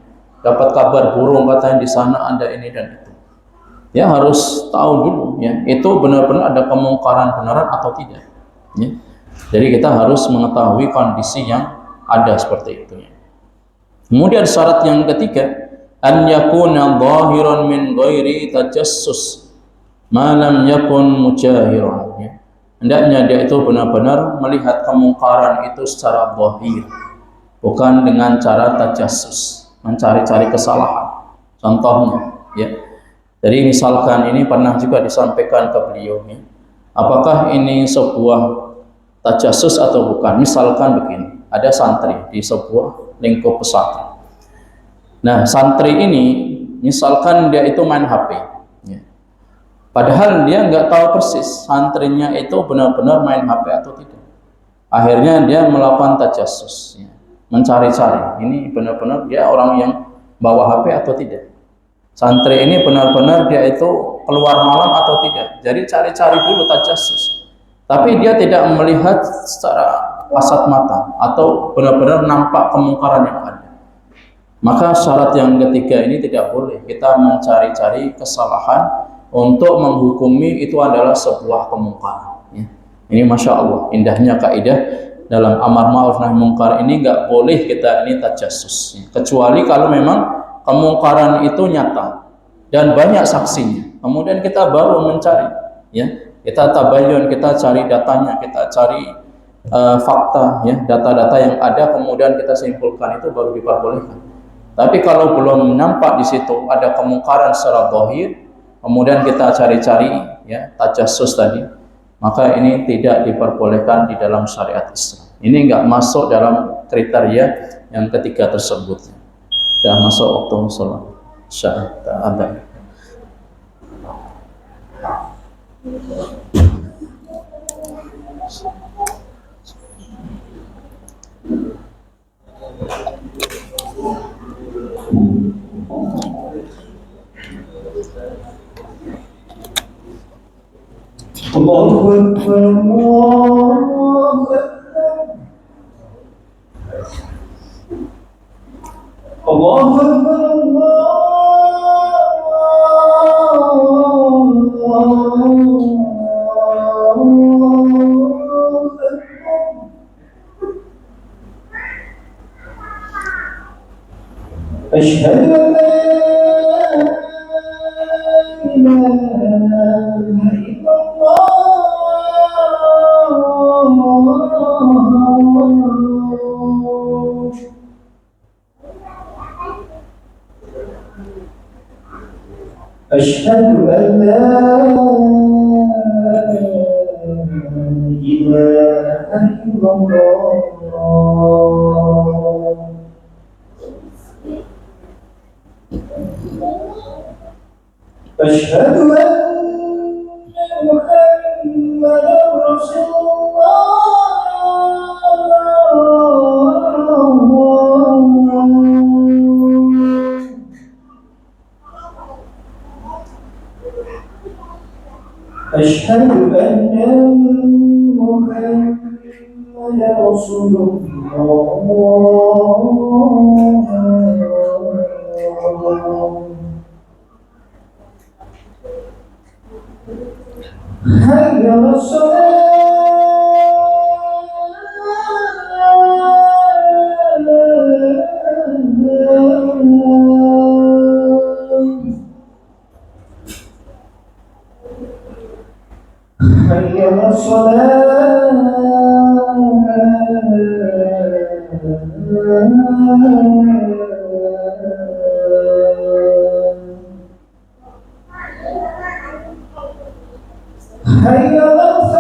dapat kabar burung katanya di sana ada ini dan itu. Ya harus tahu dulu, ya, itu benar-benar ada kemungkaran beneran atau tidak, ya. Jadi kita harus mengetahui kondisi yang ada seperti itu, ya. Kemudian syarat yang ketiga, an yakuna zahiran min ghairi tajassus ma lam yakun mujahiran, ya. Hendaknya dia itu benar-benar melihat kemungkaran itu secara zahir, bukan dengan cara tajassus, mencari-cari kesalahan. Contohnya, ya. Jadi misalkan ini pernah juga disampaikan ke beliau, ya. Apakah ini sebuah tajassus atau bukan? Misalkan begini, ada santri di sebuah lingkup pesantren. Nah, santri ini misalkan dia itu main HP, ya. Padahal dia nggak tahu persis santrinya itu benar-benar main HP atau tidak. Akhirnya dia melakukan tajassus, ya, mencari-cari ini benar-benar dia orang yang bawa HP atau tidak. Santri ini benar-benar dia itu keluar malam atau tidak. Jadi cari-cari dulu tajassus. Tapi dia tidak melihat secara kasat mata atau benar-benar nampak kemungkaran yang ada. Maka syarat yang ketiga ini tidak boleh kita mencari-cari kesalahan untuk menghukumi itu adalah sebuah kemungkaran, ya. Ini masya Allah indahnya kaidah dalam amar ma'ruf nahi mungkar ini nggak boleh kita ini tajassus, kecuali kalau memang kemungkaran itu nyata dan banyak saksinya. Kemudian kita baru mencari, ya, kita tabayun, kita cari datanya, kita cari fakta, ya, data-data yang ada, kemudian kita simpulkan, itu baru diperbolehkan. Tapi kalau belum nampak di situ ada kemungkaran secara zahir, kemudian kita cari-cari, ya, tajassus tadi, maka ini tidak diperbolehkan di dalam syariat Islam. Ini enggak masuk dalam kriteria yang ketiga tersebut. Sudah masuk waktu sholat Isya. Allahu Akbar, Allahu Akbar. Allahu Akbar, Asyhadu an la ilaha illallah. Asyhadu an la ilaha illallah. Asyhadu anna Muhammadar Rasulullah. Asyhadu anna Muhammadar Rasulullah. Hayya 'alas salat. Hayya 'alas Hayya 'alas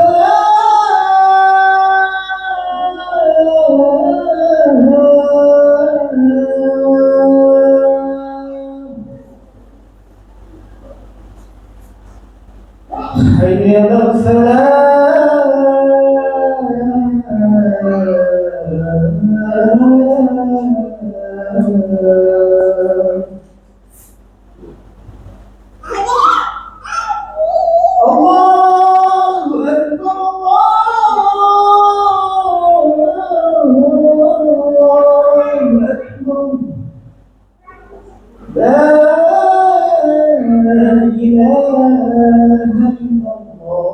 Hayya 'alas Allahu Akbar, Allahu Akbar. La ilaha illallah.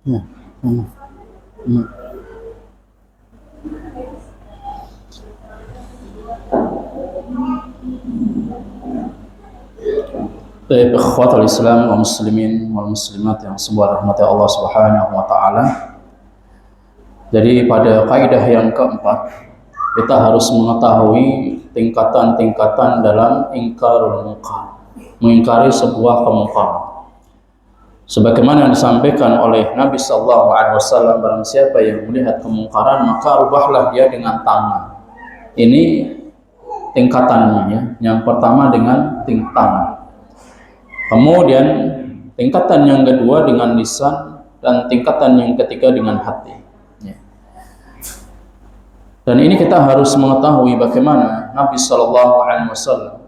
Ya. Baik, ikhwatul Islam wa muslimin wal muslimat yang semoga rahmat Allah Subhanahu wa taala. Jadi pada kaidah yang keempat, kita harus mengetahui tingkatan-tingkatan dalam ingkarul munkar, mengingkari sebuah kemungkaran. Sebagaimana yang disampaikan oleh Nabi sallallahu alaihi wasallam, barang siapa yang melihat kemungkaran maka rubahlah dia dengan tangan. Ini tingkatannya, ya. Yang pertama dengan tangan. Kemudian tingkatan yang kedua dengan lisan, dan tingkatan yang ketiga dengan hati. Ya. Dan ini kita harus mengetahui bagaimana Nabi Shallallahu Alaihi Wasallam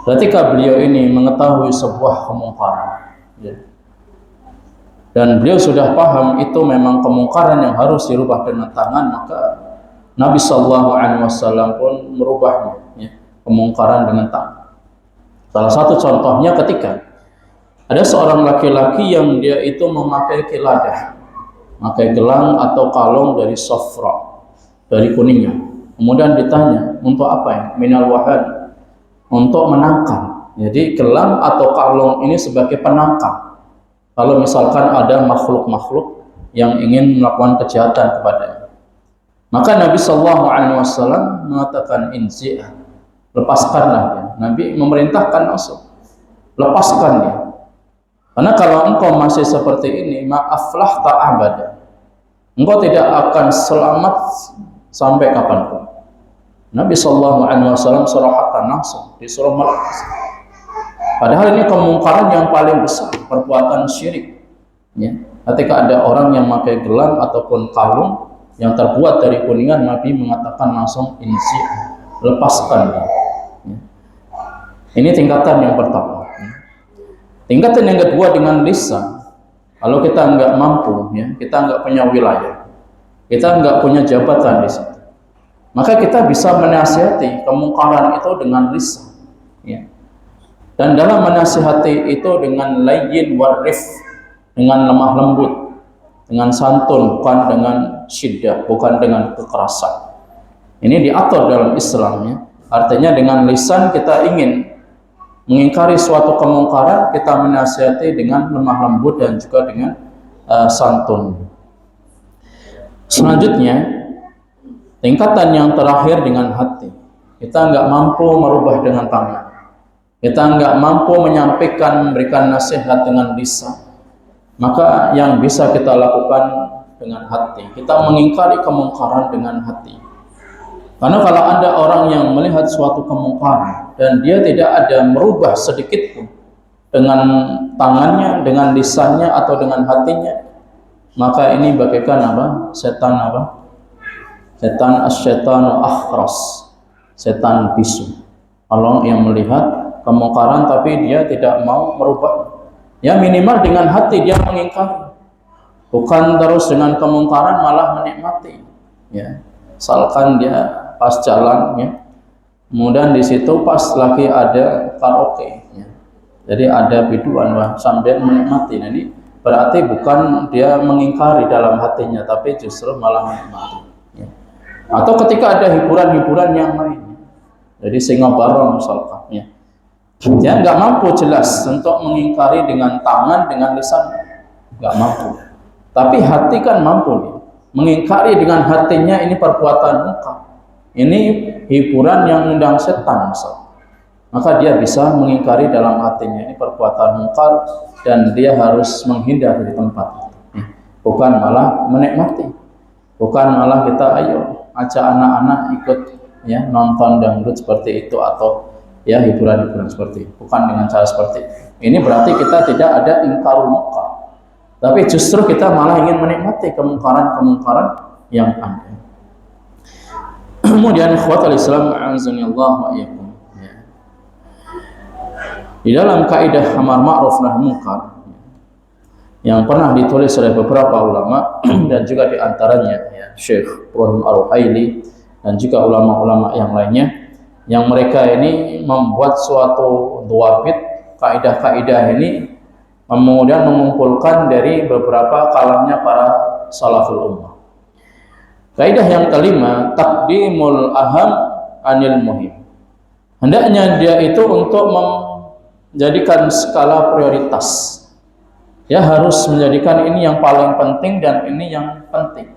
ketika beliau ini mengetahui sebuah kemungkaran, ya, dan beliau sudah paham itu memang kemungkaran yang harus dirubah dengan tangan, maka Nabi Shallallahu Alaihi Wasallam pun merubahnya, kemungkaran dengan tangan. Salah satu contohnya ketika ada seorang laki-laki yang dia itu memakai kiladah, memakai gelang atau kalung dari safra, dari kuningnya. Kemudian ditanya, untuk apa ya? Minal wahan, untuk menangkal. Jadi gelang atau kalung ini sebagai penangkal. Kalau misalkan ada makhluk-makhluk yang ingin melakukan kejahatan kepadanya. Maka Nabi Shallallahu Alaihi Wasallam mengatakan inzi'ah, lepaskanlah dia. Nabi memerintahkan langsung, lepaskan dia. Karena kalau engkau masih seperti ini, ma'aflah ta'abada, engkau tidak akan selamat sampai kapanpun. Nabi Shallallahu Alaihi Wasallam surahatan langsung disuruh melepas. Padahal ini kemungkaran yang paling besar, perbuatan syirik. Ya. Ketika ada orang yang memakai gelang ataupun kalung yang terbuat dari kuningan, Nabi mengatakan langsung insi, lepaskan dia. Ya. Ini tingkatan yang pertama. Tingkatan yang kedua dengan lisan. Kalau kita nggak mampu, ya, kita nggak punya wilayah, kita nggak punya jabatan di situ, maka kita bisa menasihati kemungkaran itu dengan lisan. Ya. Dan dalam menasihati itu dengan layyin warif, dengan lemah lembut, dengan santun, bukan dengan syiddah, bukan dengan kekerasan. Ini diatur dalam Islam, ya. Artinya dengan lisan kita ingin mengingkari suatu kemungkaran, kita menasihati dengan lemah lembut dan juga dengan santun. Selanjutnya, tingkatan yang terakhir dengan hati. Kita nggak mampu merubah dengan tangan, kita nggak mampu menyampaikan, memberikan nasihat dengan lisan, maka yang bisa kita lakukan dengan hati, kita mengingkari kemungkaran dengan hati. Karena kalau ada orang yang melihat suatu kemungkaran dan dia tidak ada merubah sedikit pun dengan tangannya, dengan lisannya atau dengan hatinya, maka ini bagaikan apa? Setan apa? Setan asy-syaitanu akhras, setan bisu. Kalau yang melihat kemungkaran tapi dia tidak mau merubah, ya minimal dengan hati dia mengingkari, bukan terus dengan kemungkaran malah menikmati. Ya, misalkan dia pas jalan, ya, kemudian di situ pas lagi ada karaoke, ya, jadi ada biduan, wah, sambil menikmati. Nah, ini berarti bukan dia mengingkari dalam hatinya, tapi justru malah menikmati. Ya. Atau ketika ada hiburan-hiburan yang lain, jadi singa barong misalkan, ya, dia nggak mampu jelas untuk mengingkari dengan tangan, dengan lisan, nggak mampu. Tapi hati kan mampu, nih. Mengingkari dengan hatinya ini perbuatan munkar. Ini hiburan yang mengundang setan, misal. Maka dia bisa mengingkari dalam hatinya ini perbuatan munkar dan dia harus menghindar dari tempat itu. Bukan malah menikmati. Bukan malah kita ayo ajak anak-anak ikut, ya, nonton dangdut seperti itu atau ya hiburan-hiburan seperti itu. Bukan dengan cara seperti itu. Ini berarti kita tidak ada ingkarul munkar. Tapi justru kita malah ingin menikmati kemungkaran-kemungkaran yang ada. Kemudian ikhwatul Islam a'azanillah wa iyyakum. Di dalam kaidah amar ma'ruf nahi munkar yang pernah ditulis oleh beberapa ulama dan juga diantaranya, ya, Syekh Ibrahim Ar-Ruhaili dan juga ulama-ulama yang lainnya, yang mereka ini membuat suatu dhawabit, kaidah-kaidah ini kemudian mengumpulkan dari beberapa kalamnya para salaful ummah. Kaidah yang kelima, taqdimul aham anil muhim. Hendaknya dia itu untuk menjadikan skala prioritas. Dia harus menjadikan ini yang paling penting dan ini yang penting.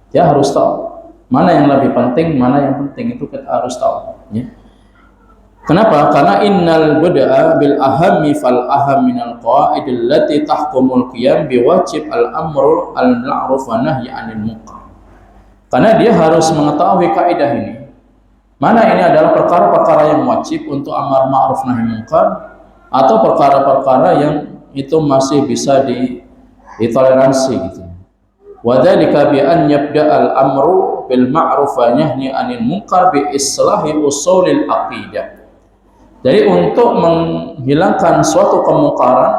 Dia harus tahu mana yang lebih penting, mana yang penting, itu kita harus tahu. Ya. Kenapa? Karena innal buda'a bil ahammi fal aham minal qawaidil lati tahkumul qiyam biwajib al-amru al-ma'ruf wa nahyi 'anil munkar. Karena dia harus mengetahui kaidah ini. Mana ini adalah perkara-perkara yang wajib untuk amar ma'ruf nahi munkar atau perkara-perkara yang itu masih bisa ditoleransi gitu. Wa dzalika bi an yabda'al amru bil ma'ruf wa nahyi 'anil munkar bi islahi usulil aqidah. Jadi untuk menghilangkan suatu kemungkaran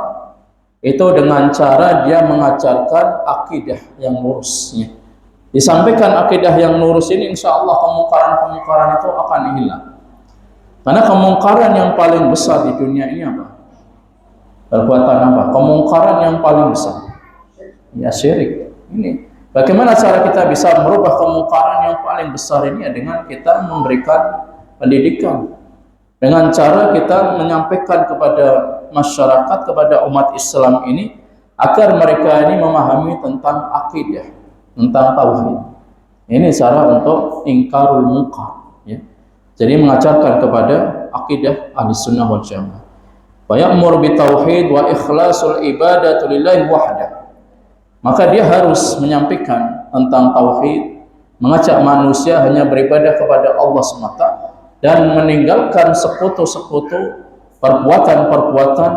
itu dengan cara dia mengajarkan akidah yang lurusnya. Disampaikan akidah yang lurus ini, insya Allah kemungkaran-kemungkaran itu akan hilang. Karena kemungkaran yang paling besar di dunia ini apa? Perbuatan apa? Kemungkaran yang paling besar. Ya syirik. Ini bagaimana cara kita bisa merubah kemungkaran yang paling besar ini? Ya, dengan kita memberikan pendidikan, dengan cara kita menyampaikan kepada masyarakat, kepada umat Islam ini, agar mereka ini memahami tentang akidah, tentang tauhid. Ini cara untuk ingkarul munkar, ya. Jadi mengajarkan kepada akidah Ahlussunnah wal Jamaah. Wa ya'mur bitauhid wa ikhlasul ibadatu lillahi wahdah. Maka dia harus menyampaikan tentang tauhid, mengajak manusia hanya beribadah kepada Allah semata dan meninggalkan sekutu-sekutu, perbuatan-perbuatan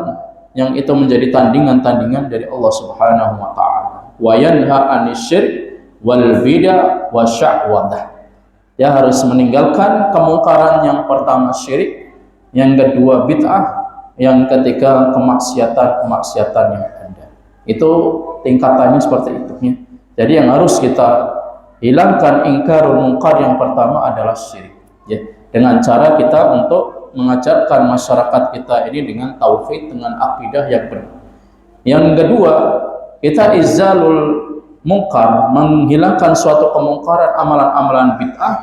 yang itu menjadi tandingan-tandingan dari Allah Subhanahu wa taala. Wa yanha 'anil-syirk wal bid'ah wa sya'wadah. Dia harus meninggalkan kemungkaran yang pertama syirik, yang kedua bid'ah, yang ketiga kemaksiatan-kemaksiatan yang ada. Itu tingkatannya seperti itu, ya. Jadi yang harus kita hilangkan ingkarul munkar yang pertama adalah syirik, ya. Dengan cara kita untuk mengajarkan masyarakat kita ini dengan tauhid, dengan akidah yang benar. Yang kedua, kita izalul munkar, menghilangkan suatu kemungkaran, amalan-amalan bid'ah,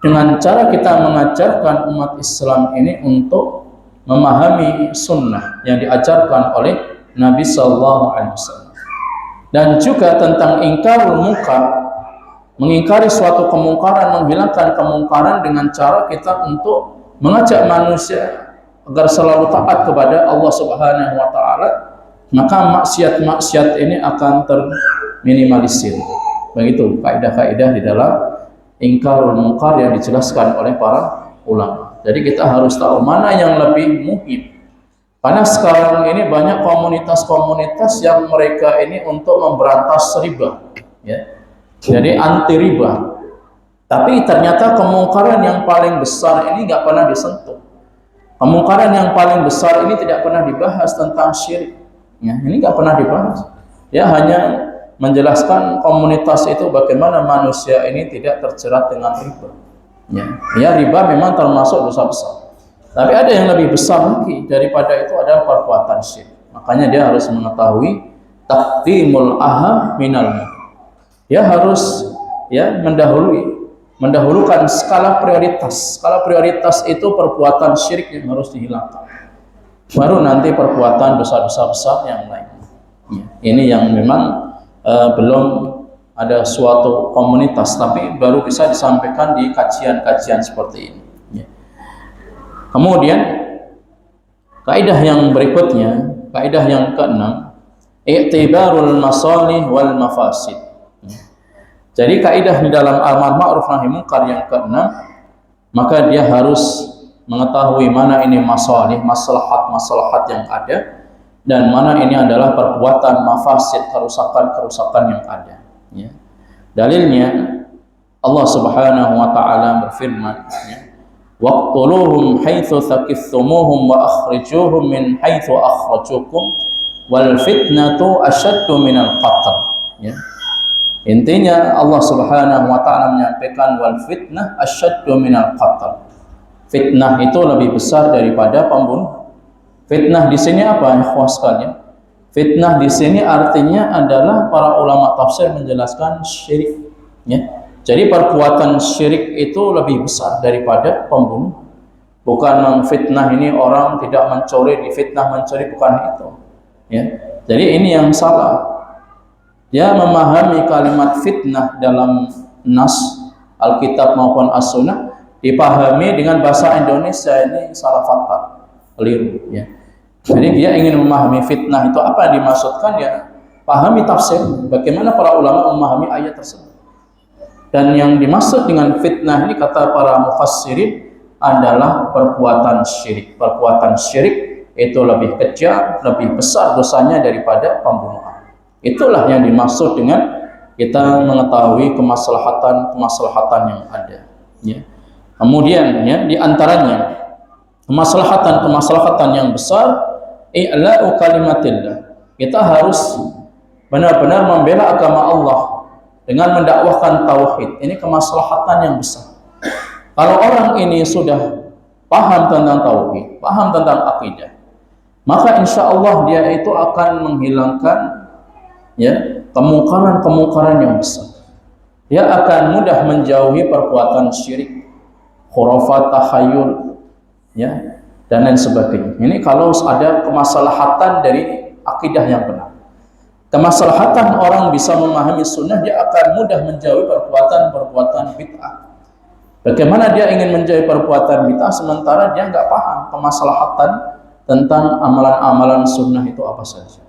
dengan cara kita mengajarkan umat Islam ini untuk memahami sunnah yang diajarkan oleh Nabi Sallallahu Alaihi Wasallam. Dan juga tentang ingkarul munkar, mengingkari suatu kemungkaran, menghilangkan kemungkaran dengan cara kita untuk mengajak manusia agar selalu taat kepada Allah Subhanahu wa taala, maka maksiat-maksiat ini akan terminimalisir. Begitu kaidah-kaidah di dalam ingkarul munkar yang dijelaskan oleh para ulama. Jadi kita harus tahu mana yang lebih muhim. Karena sekarang ini banyak komunitas-komunitas yang mereka ini untuk memberantas riba, ya. Jadi anti riba. Tapi ternyata kemungkaran yang paling besar ini nggak pernah disentuh. Kemungkaran yang paling besar ini tidak pernah dibahas tentang syirik. Ya, ini nggak pernah dibahas. Ya, hanya menjelaskan komunitas itu bagaimana manusia ini tidak terjerat dengan riba. Ya, riba memang termasuk dosa besar. Tapi ada yang lebih besar lagi daripada itu, adalah perbuatan syirik. Makanya dia harus mengetahui taqdimul aham minal muhim. Dia harus mendahulukan skala prioritas. Skala prioritas itu perbuatan syirik yang harus dihilangkan. Baru nanti perbuatan dosa-dosa besar yang lain. Ya, ini yang memang belum ada suatu komunitas, tapi baru bisa disampaikan di kajian-kajian seperti ini. Ya. Kemudian kaidah yang berikutnya, kaidah yang keenam, i'tibarul masalih wal mafasid. Jadi kaidah di dalam amar ma'ruf nahi munkar yang keenam, maka dia harus mengetahui mana ini masalih, maslahat yang ada, dan mana ini adalah perbuatan mafasid, kerusakan yang ada. Ya. Dalilnya Allah Subhanahu wa taala berfirman, ya, waqtuluhum haitsu thaqaftumuhum wa akhrijuhum min haitsu akhrajukum wal fitnatu asyaddu minal qatl. Ya. Intinya Allah Subhanahu wa taala menyampaikan wal fitnah asyaddu minal qatl. Fitnah itu lebih besar daripada pembunuh. Fitnah di sini apa, ikhwah sekalian? Fitnah di sini artinya adalah para ulama tafsir menjelaskan syirik, ya. Jadi perbuatan syirik itu lebih besar daripada pembunuh. Bukan memfitnah ini orang tidak mencuri, difitnah mencuri, bukan itu. Ya. Jadi ini yang salah. Dia memahami kalimat fitnah dalam nas Alkitab maupun As-Sunnah dipahami dengan bahasa Indonesia ini salah fatal, keliru, ya. Jadi dia ingin memahami fitnah itu apa yang dimaksudkan, ya pahami tafsir bagaimana para ulama memahami ayat tersebut. Dan yang dimaksud dengan fitnah ini kata para mufassirin adalah perbuatan syirik. Perbuatan syirik itu lebih kejam, lebih besar dosanya daripada pembunuhan. Itulah yang dimaksud dengan kita mengetahui kemaslahatan yang ada. Ya. Kemudian, ya, di antaranya kemaslahatan yang besar, i'la'u kalimatillah. Kita harus benar-benar membela agama Allah dengan mendakwahkan tauhid. Ini kemaslahatan yang besar. Kalau orang ini sudah paham tentang tauhid, paham tentang akidah, maka insya Allah dia itu akan menghilangkan ya kemungkaran-kemungkaran yang besar. Dia akan mudah menjauhi perbuatan syirik, khurafat, takhayul, ya, dan lain sebagainya. Ini kalau ada kemaslahatan dari akidah yang benar. Kemaslahatan orang bisa memahami sunnah, dia akan mudah menjauhi perbuatan-perbuatan bid'ah. Bagaimana dia ingin menjauhi perbuatan bid'ah sementara dia nggak paham kemaslahatan tentang amalan-amalan sunnah itu apa saja.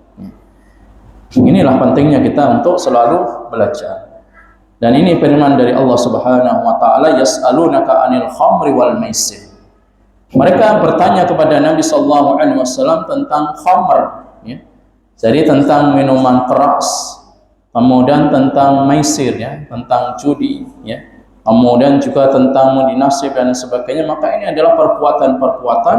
Inilah pentingnya kita untuk selalu belajar. Dan ini firman dari Allah Subhanahu wa taala, yas'alunaka 'anil khamri wal maisir. Mereka bertanya kepada Nabi sallallahu alaihi wasallam tentang khamr, ya. Jadi tentang minuman keras, kemudian tentang maisir, ya, tentang judi, ya. Kemudian juga tentang mendinasib dan sebagainya. Maka ini adalah perbuatan-perbuatan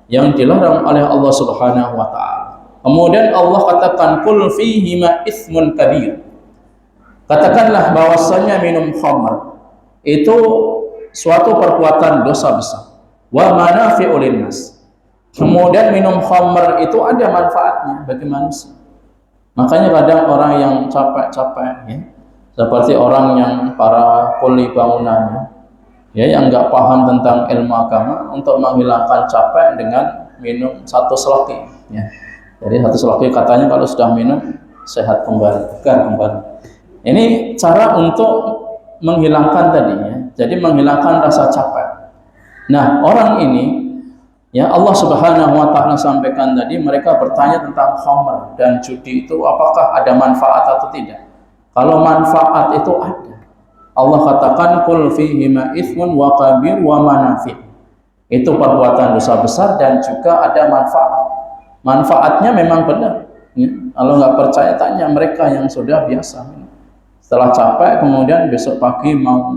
yang dilarang oleh Allah Subhanahu wa taala. Kemudian Allah katakan kul fihi ma itsmun kabir. Katakanlah bahwasanya minum khamr itu suatu perbuatan dosa besar. Wa manafi'u linnas. Kemudian minum khamr itu ada manfaatnya bagi manusia. Makanya kadang orang yang capek-capek, ya, seperti orang yang para kuli bangunan, ya, yang nggak paham tentang ilmu agama, untuk menghilangkan capek dengan minum satu seloki, ya. Jadi satu seloki katanya kalau sudah minum sehat kembali, bukan kembali. Ini cara untuk menghilangkan tadinya, jadi menghilangkan rasa capek. Nah, orang ini, ya, Allah Subhanahu wa taala sampaikan tadi, mereka bertanya tentang khamr dan judi itu apakah ada manfaat atau tidak. Kalau manfaat itu ada. Allah katakan kul fihi ma itsmun wa kabir wa manafi'. Itu perbuatan dosa besar dan juga ada manfaat. Manfaatnya memang benar. Ya, kalau nggak percaya tanya mereka yang sudah biasa. Setelah capek kemudian besok pagi mau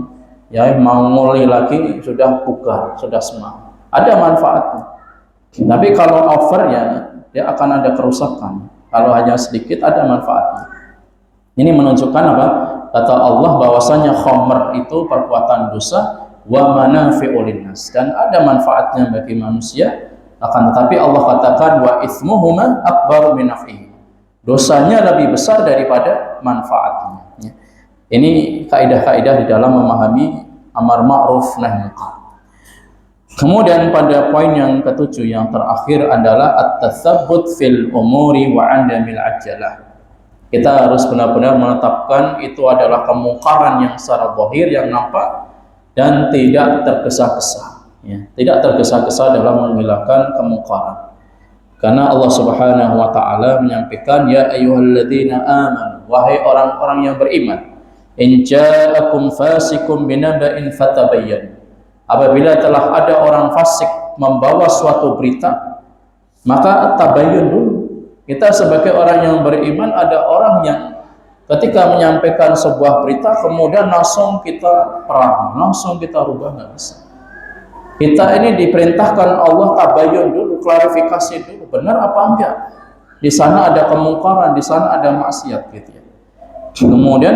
nguli lagi sudah bugar, sudah semangat. Ada manfaatnya. Tapi kalau over, ya, dia akan ada kerusakan. Kalau hanya sedikit ada manfaatnya. Ini menunjukkan apa? Kata Allah bahwasanya khamr itu perbuatan dosa wa manafi'u linnas, dan ada manfaatnya bagi manusia. Akan tetapi Allah katakan wa itsmuhuma akbaru min naf'ihi. Dosanya lebih besar daripada manfaatnya. Ya. Ini kaidah-kaidah di dalam memahami amar ma'ruf nahi munkar. Kemudian pada poin yang ketujuh yang terakhir adalah at-tatsabbut fil umuri wa 'adamil ajalah. Kita harus benar-benar menetapkan itu adalah kemungkaran yang secara zahir, yang nampak, dan tidak tergesa-gesa, ya. Tidak tergesa-gesa dalam menghilangkan kemungkaran. Karena Allah Subhanahu wa taala menyampaikan, ya ayyuhalladzina amanu, wahai orang-orang yang beriman, in ja'akum fasikum binaba'in fatabayyan. Apabila telah ada orang fasik membawa suatu berita, maka tabayyun dulu. Kita sebagai orang yang beriman, ada orang yang ketika menyampaikan sebuah berita kemudian langsung kita perang, langsung kita rubah, nggak bisa. Kita ini diperintahkan Allah tabayyun dulu, klarifikasi dulu, benar apa enggak. Di sana ada kemungkaran, di sana ada maksiat, gitu ya. Kemudian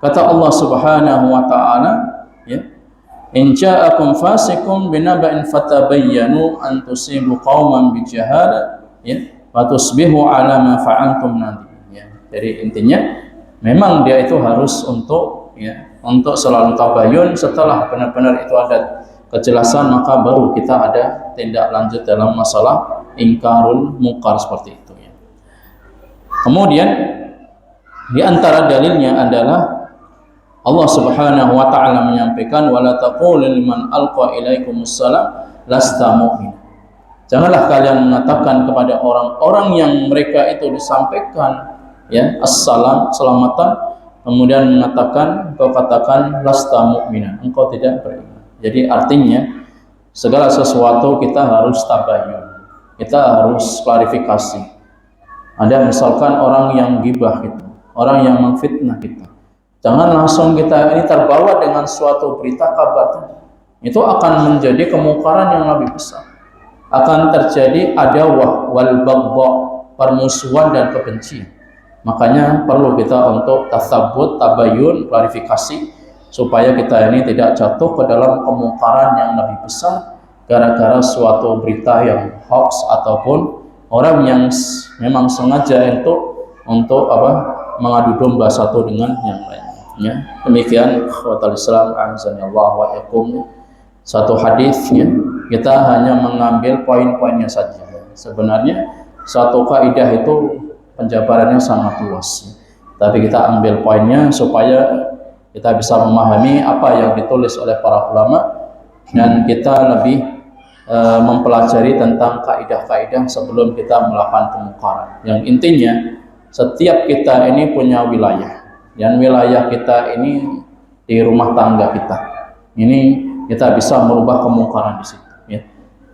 kata Allah Subhanahu wa taala, ya, in ja'akum fasikum binaba'in fatabayyanu an tusibu qauman bijahala, ya, wa tusbihu 'ala ma fa'altum nadimin, ya. Jadi intinya memang dia itu harus untuk, ya, untuk selalu tabayyun. Setelah benar-benar itu ada kejelasan, maka baru kita ada tindak lanjut dalam masalah ingkarul munkar seperti itu, ya. Kemudian di antara dalilnya adalah Allah Subhanahu wa taala menyampaikan, wala taqulu liman alqa ilaikumus salam lasta mu'min. Janganlah kalian mengatakan kepada orang-orang yang mereka itu disampaikan, ya, assalam, selamatan, kemudian mengatakan, engkau katakan lasta mu'minan, engkau tidak beriman. Jadi artinya segala sesuatu kita harus tabayyun, kita harus klarifikasi. Ada misalkan orang yang gibah kita, orang yang memfitnah kita, jangan langsung kita ini terbawa dengan suatu berita kabar tadi. Itu akan menjadi kemungkaran yang lebih besar. Akan terjadi adawah wal baghdha, permusuhan dan kebencian. Makanya perlu kita untuk tasabbut, tabayyun, klarifikasi, supaya kita ini tidak jatuh ke dalam kemungkaran yang lebih besar, gara-gara suatu berita yang hoax ataupun orang yang memang sengaja untuk mengadu domba satu dengan yang lainnya. Ya, demikian ikhwatal Islam azanillah wa yakum. Satu hadis ya, kita hanya mengambil poin-poinnya saja. Sebenarnya satu kaidah itu penjabarannya sangat luas. Tapi kita ambil poinnya supaya kita bisa memahami apa yang ditulis oleh para ulama dan kita lebih mempelajari tentang kaidah-kaidah sebelum kita melakukan pemungkaran. Yang intinya setiap kita ini punya wilayah. Dan wilayah kita ini di rumah tangga kita. Ini kita bisa merubah kemungkaran di situ. Ya.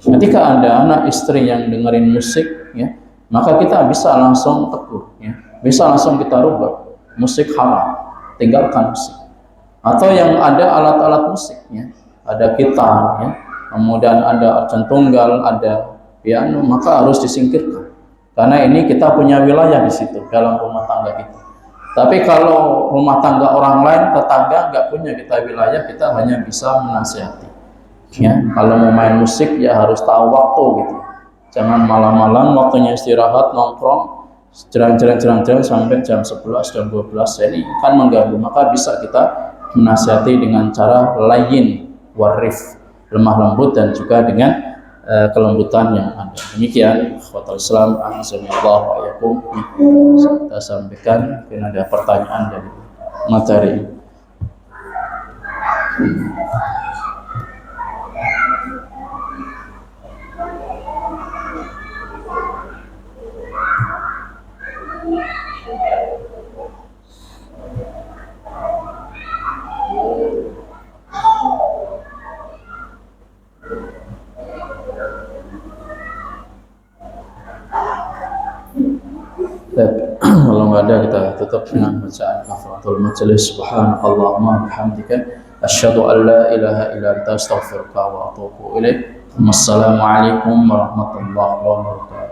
Ketika ada anak istri yang dengerin musik, ya, maka kita bisa langsung tegur, ya. Bisa langsung kita rubah. Musik haram, tinggalkan musik. Atau yang ada alat-alat musik, ya. Ada gitar, ya. Kemudian ada organ tunggal, ada piano, maka harus disingkirkan. Karena ini kita punya wilayah di situ dalam rumah tangga kita. Tapi kalau rumah tangga orang lain, tetangga nggak punya kita wilayah, kita hanya bisa menasihati. Ya, kalau mau main musik ya harus tahu waktu gitu. Jangan malam-malam waktunya istirahat nongkrong, jerang sampai jam 11 dan 12 ini kan mengganggu. Maka bisa kita menasihati dengan cara layin, warif, lemah lembut dan juga dengan kelembutan yang ada. Demikian ikhwatal Islam azanillah wa yakum. Kita sampaikan mungkin ada pertanyaan dari materi. Kalau nggak ada kita tutup dengan bacaan kafaratul majelis. Subhanakallahumma bihamdika asyhadu an la ilaha illa anta astaghfiruka wa atubu ilaik. Wassalamualaikum warahmatullahi wabarakatuh.